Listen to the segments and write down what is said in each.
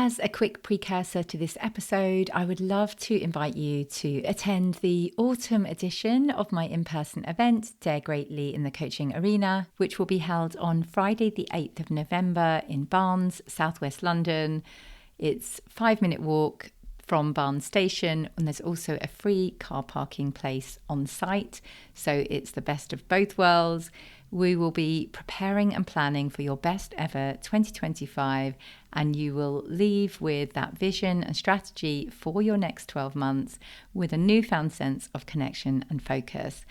As a quick precursor to this episode, I would love to invite you to attend the autumn edition of my in-person event, Dare Greatly in the Coaching Arena, which will be held on Friday the 8th of November in Barnes, southwest London. It's a 5-minute walk from Barnes Station, and there's also a free car parking place on site. So it's the best of both worlds. We will be preparing and planning for your best ever 2025, and you will leave with that vision and strategy for your next 12 months with a newfound sense of connection and focus.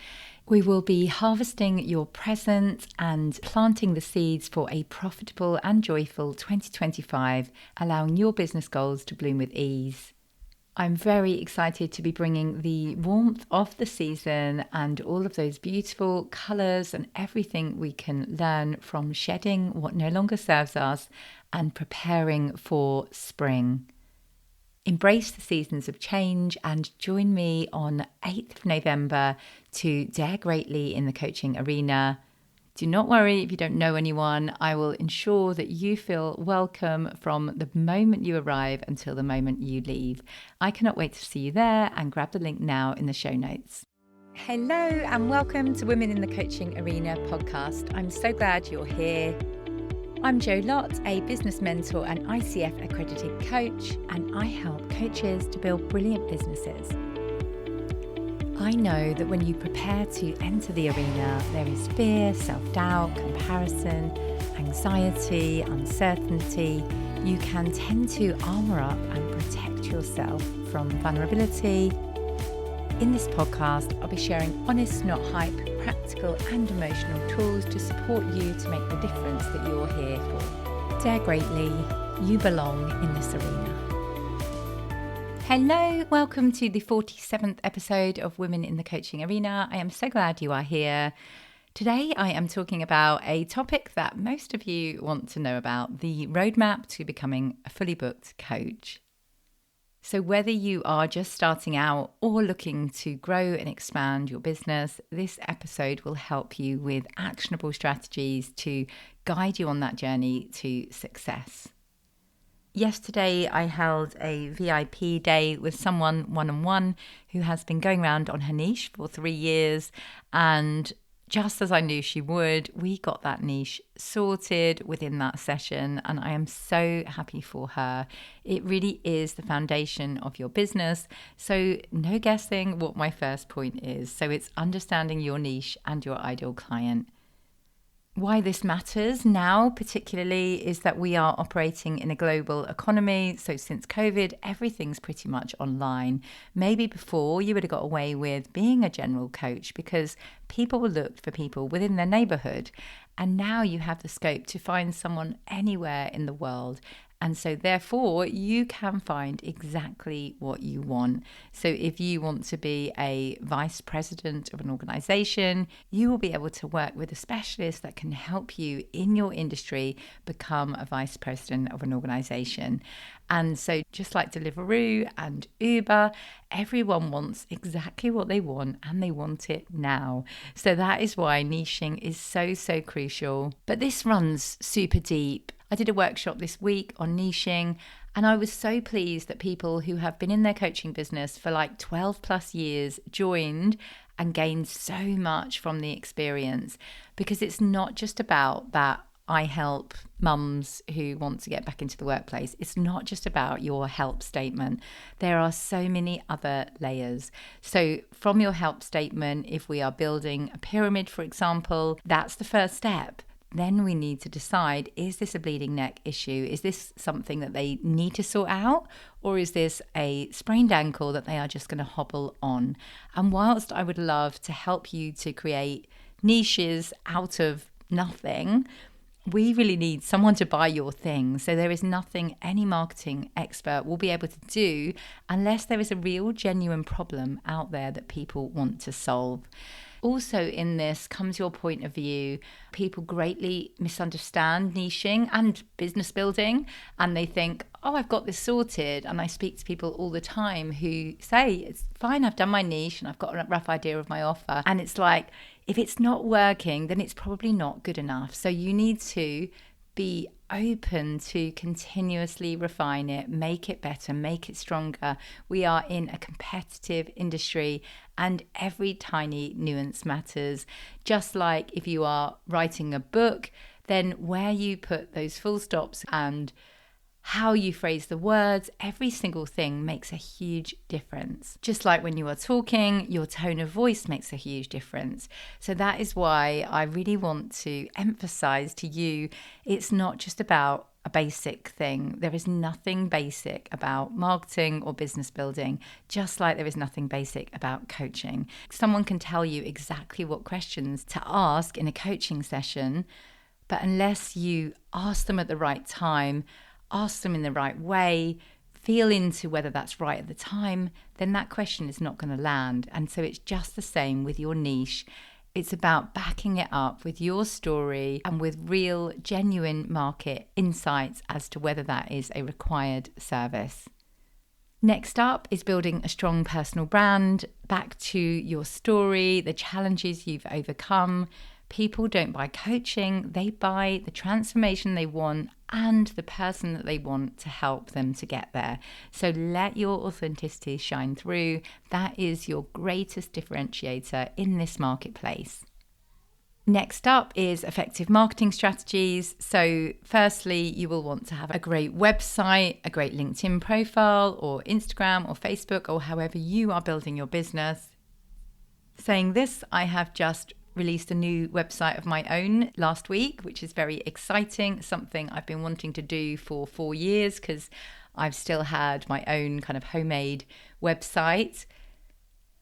We will be harvesting your present and planting the seeds for a profitable and joyful 2025, allowing your business goals to bloom with ease. I'm very excited to be bringing the warmth of the season and all of those beautiful colours and everything we can learn from shedding what no longer serves us and preparing for spring. Embrace the seasons of change and join me on 8th of November to Dare Greatly in the Coaching Arena. Do not worry if you don't know anyone. I will ensure that you feel welcome from the moment you arrive until the moment you leave. I cannot wait to see you there, and grab the link now in the show notes. Hello and welcome to Women in the Coaching Arena podcast. I'm so glad you're here. I'm Lott, a business mentor and ICF accredited coach, and I help coaches to build brilliant businesses. I know that when you prepare to enter the arena, there is fear, self-doubt, comparison, anxiety, uncertainty. You can tend to armor up and protect yourself from vulnerability. In this podcast, I'll be sharing honest, not hype, practical and emotional tools to support you to make the difference that you're here for. Dare greatly, you belong in this arena. Hello, welcome to the 47th episode of Women in the Coaching Arena. I am so glad you are here. Today I am talking about a topic that most of you want to know about, the roadmap to becoming a fully booked coach. So whether you are just starting out or looking to grow and expand your business, this episode will help you with actionable strategies to guide you on that journey to success. Yesterday, I held a VIP day with someone one-on-one who has been going around on her niche for 3 years. And just as I knew she would, we got that niche sorted within that session. And I am so happy for her. It really is the foundation of your business. So no guessing what my first point is. So it's understanding your niche and your ideal client. Why this matters now particularly is that we are operating in a global economy. So since COVID, everything's pretty much online. Maybe before you would have got away with being a general coach because people looked for people within their neighborhood. And now you have the scope to find someone anywhere in the world. And so therefore, you can find exactly what you want. So if you want to be a vice president of an organization, you will be able to work with a specialist that can help you in your industry become a vice president of an organization. And so just like Deliveroo and Uber, everyone wants exactly what they want and they want it now. So that is why niching is so crucial. But this runs super deep. I did a workshop this week on niching, and I was so pleased that people who have been in their coaching business for like 12 plus years joined and gained so much from the experience, because it's not just about that I help mums who want to get back into the workplace. It's not just about your help statement. There are so many other layers. So from your help statement, if we are building a pyramid, for example, that's the first step. Then we need to decide, is this a bleeding neck issue? Is this something that they need to sort out? Or is this a sprained ankle that they are just going to hobble on? And whilst I would love to help you to create niches out of nothing, we really need someone to buy your thing. So there is nothing any marketing expert will be able to do unless there is a real genuine problem out there that people want to solve. Also in this comes your point of view. People greatly misunderstand niching and business building, and they think, oh, I've got this sorted. And I speak to people all the time who say, it's fine, I've done my niche and I've got a rough idea of my offer. And it's like, if it's not working, then it's probably not good enough. So you need to be open to continuously refine it, make it better, make it stronger. We are in a competitive industry and every tiny nuance matters. Just like if you are writing a book, then where you put those full stops and how you phrase the words, every single thing makes a huge difference. Just like when you are talking, your tone of voice makes a huge difference. So that is why I really want to emphasize to you, it's not just about a basic thing. There is nothing basic about marketing or business building, just like there is nothing basic about coaching. Someone can tell you exactly what questions to ask in a coaching session, but unless you ask them at the right time, ask them in the right way, feel into whether that's right at the time, then that question is not going to land. And so it's just the same with your niche. It's about backing it up with your story and with real, genuine market insights as to whether that is a required service. Next up is building a strong personal brand. Back to your story, the challenges you've overcome. People don't buy coaching, they buy the transformation they want and the person that they want to help them to get there. So let your authenticity shine through. That is your greatest differentiator in this marketplace. Next up is effective marketing strategies. So firstly, you will want to have a great website, a great LinkedIn profile or Instagram or Facebook or however you are building your business. Saying this, I have just released a new website of my own last week, which is very exciting, something I've been wanting to do for 4 years because I've still had my own kind of homemade website.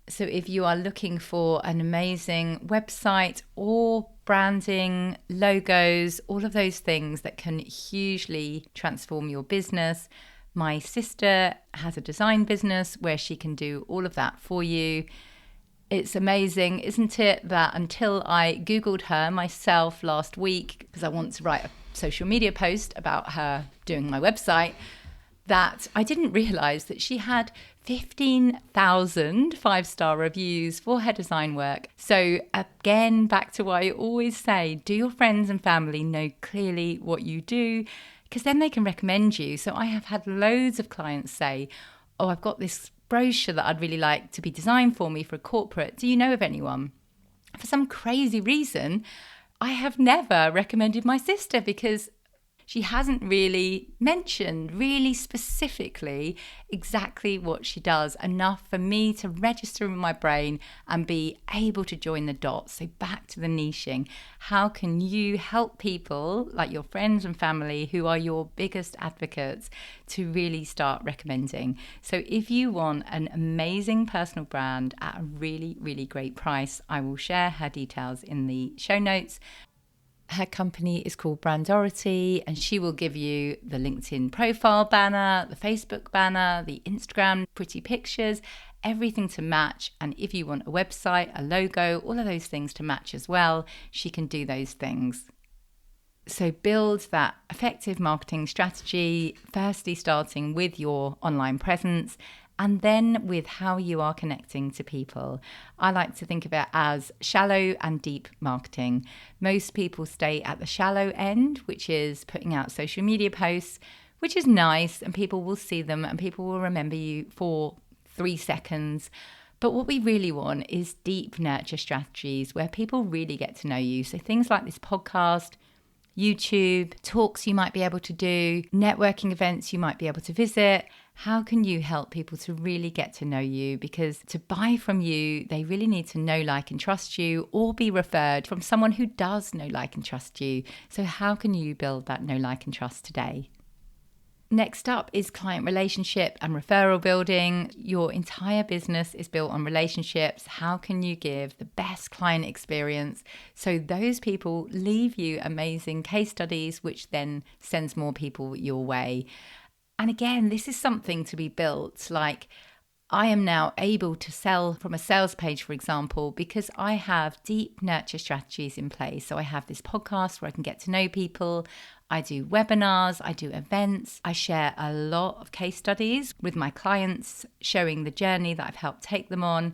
So if you are looking for an amazing website or branding, logos, all of those things that can hugely transform your business, my sister has a design business where she can do all of that for you. It's amazing, isn't it, that until I Googled her myself last week, because I want to write a social media post about her doing my website, that I didn't realize that she had 15,000 5-star reviews for her design work. So again, back to what I always say, do your friends and family know clearly what you do? Because then they can recommend you. So I have had loads of clients say, oh, I've got this brochure that I'd really like to be designed for me for a corporate. Do you know of anyone? For some crazy reason, I have never recommended my sister because she hasn't really mentioned really specifically exactly what she does, enough for me to register in my brain and be able to join the dots. So back to the niching. How can you help people like your friends and family who are your biggest advocates to really start recommending? So if you want an amazing personal brand at a really, really great price, I will share her details in the show notes. Her company is called Brandocity, and she will give you the LinkedIn profile banner, the Facebook banner, the Instagram pretty pictures, everything to match. And if you want a website, a logo, all of those things to match as well, she can do those things. So build that effective marketing strategy, firstly starting with your online presence and then with how you are connecting to people. I like to think of it as shallow and deep marketing. Most people stay at the shallow end, which is putting out social media posts, which is nice, and people will see them and people will remember you for 3 seconds. But what we really want is deep nurture strategies where people really get to know you. So things like this podcast, YouTube, talks you might be able to do, networking events you might be able to visit. How can you help people to really get to know you? Because to buy from you, they really need to know, like, and trust you, or be referred from someone who does know, like, and trust you. So how can you build that know, like, and trust today? Next up is client relationship and referral building. Your entire business is built on relationships. How can you give the best client experience so those people leave you amazing case studies, which then sends more people your way? And again, this is something to be built. Like, I am now able to sell from a sales page, for example, because I have deep nurture strategies in place. So I have this podcast where I can get to know people. I do webinars, I do events. I share a lot of case studies with my clients, showing the journey that I've helped take them on.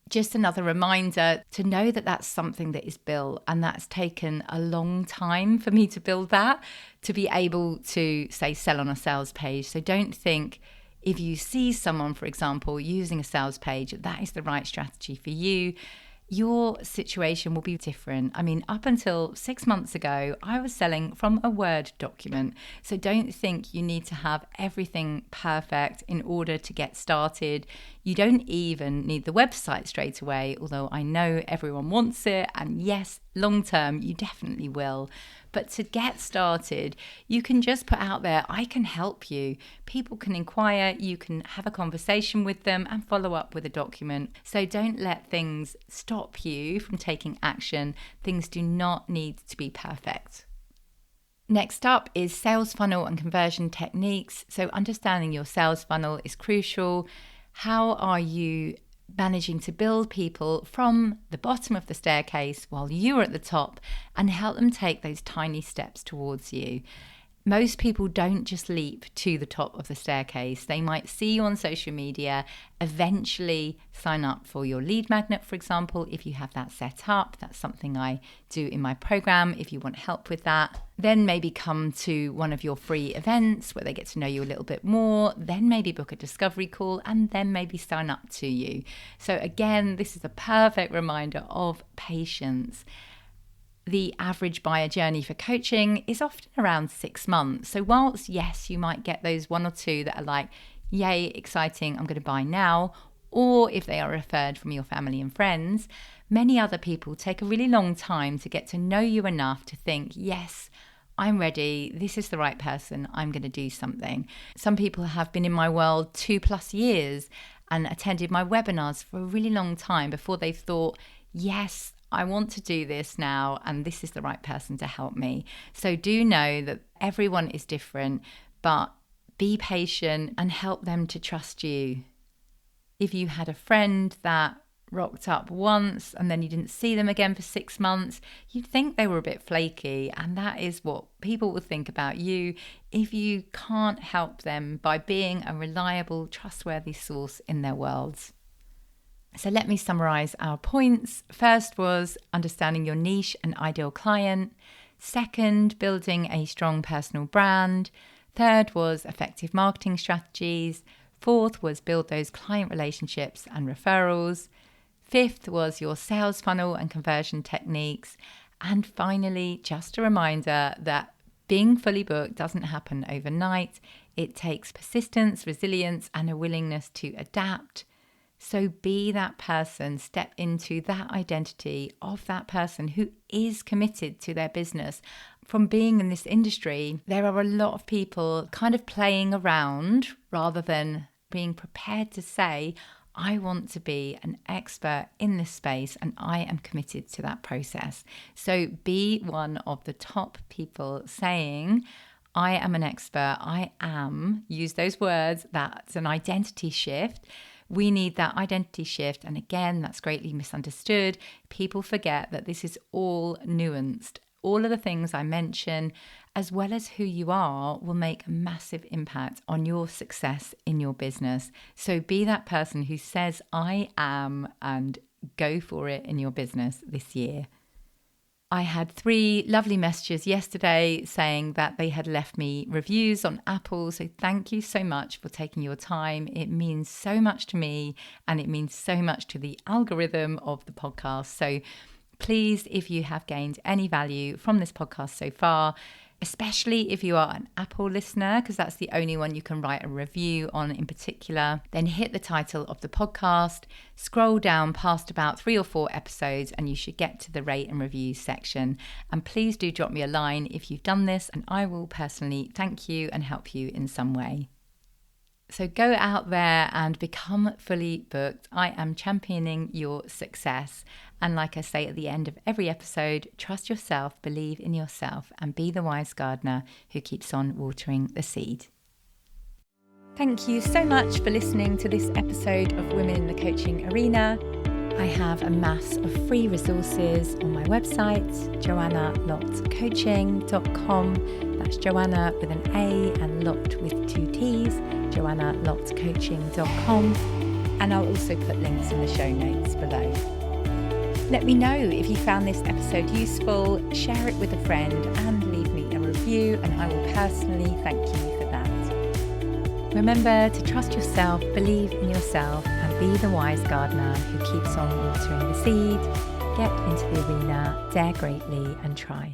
just another reminder to know that that's something that is built, and that's taken a long time for me to build that, to be able to, say, sell on a sales page. So don't think if you see someone, for example, using a sales page, that is the right strategy for you. Your situation will be different. I mean, up until 6 months ago, I was selling from a Word document. So don't think you need to have everything perfect in order to get started. You don't even need the website straight away, although I know everyone wants it. And yes, long term, you definitely will. But to get started, you can just put out there, I can help you. People can inquire, you can have a conversation with them and follow up with a document. So don't let things stop you from taking action. Things do not need to be perfect. Next up is sales funnel and conversion techniques. So understanding your sales funnel is crucial. How are you managing to build people from the bottom of the staircase while you're at the top and help them take those tiny steps towards you? Most people don't just leap to the top of the staircase. They might see you on social media, eventually sign up for your lead magnet, for example, if you have that set up. That's something I do in my program if you want help with that. Then maybe come to one of your free events where they get to know you a little bit more, then maybe book a discovery call, and then maybe sign up to you. So again, this is a perfect reminder of patience. The average buyer journey for coaching is often around 6 months. So whilst, yes, you might get those one or two that are like, yay, exciting, I'm going to buy now, or if they are referred from your family and friends, many other people take a really long time to get to know you enough to think, yes, I'm ready, this is the right person, I'm going to do something. Some people have been in my world 2+ years and attended my webinars for a really long time before they've thought, yes, I want to do this now, and this is the right person to help me. So do know that everyone is different, but be patient and help them to trust you. If you had a friend that rocked up once and then you didn't see them again for 6 months, you'd think they were a bit flaky, and that is what people will think about you if you can't help them by being a reliable, trustworthy source in their worlds. So let me summarize our points. First was understanding your niche and ideal client. Second, building a strong personal brand. Third was effective marketing strategies. Fourth was build those client relationships and referrals. Fifth was your sales funnel and conversion techniques. And finally, just a reminder that being fully booked doesn't happen overnight. It takes persistence, resilience, and a willingness to adapt. So be that person, step into that identity of that person who is committed to their business. From being in this industry, there are a lot of people kind of playing around rather than being prepared to say, I want to be an expert in this space and I am committed to that process. So be one of the top people saying, I am an expert, I am, use those words, that's an identity shift. We need that identity shift. And again, that's greatly misunderstood. People forget that this is all nuanced. All of the things I mention, as well as who you are, will make a massive impact on your success in your business. So be that person who says, I am, and go for it in your business this year. I had 3 lovely messages yesterday saying that they had left me reviews on Apple. So thank you so much for taking your time. It means so much to me and it means so much to the algorithm of the podcast. So please, if you have gained any value from this podcast so far, especially if you are an Apple listener, because that's the only one you can write a review on in particular, then hit the title of the podcast, scroll down past about 3 or 4 episodes, and you should get to the rate and review section. And please do drop me a line if you've done this, and I will personally thank you and help you in some way. So go out there and become fully booked. I am championing your success. And like I say at the end of every episode, trust yourself, believe in yourself, and be the wise gardener who keeps on watering the seed. Thank you so much for listening to this episode of Women in the Coaching Arena. I have a mass of free resources on my website, joannalottcoaching.com. That's Joanna with an A and Lott with 2 T's, joannalottcoaching.com. and I'll also put links in the show notes below. Let me know if you found this episode useful, share it with a friend and leave me a review, and I will personally thank you for that. Remember to trust yourself, believe in yourself, and be the wise gardener who keeps on watering the seed. Get into the arena, dare greatly and try.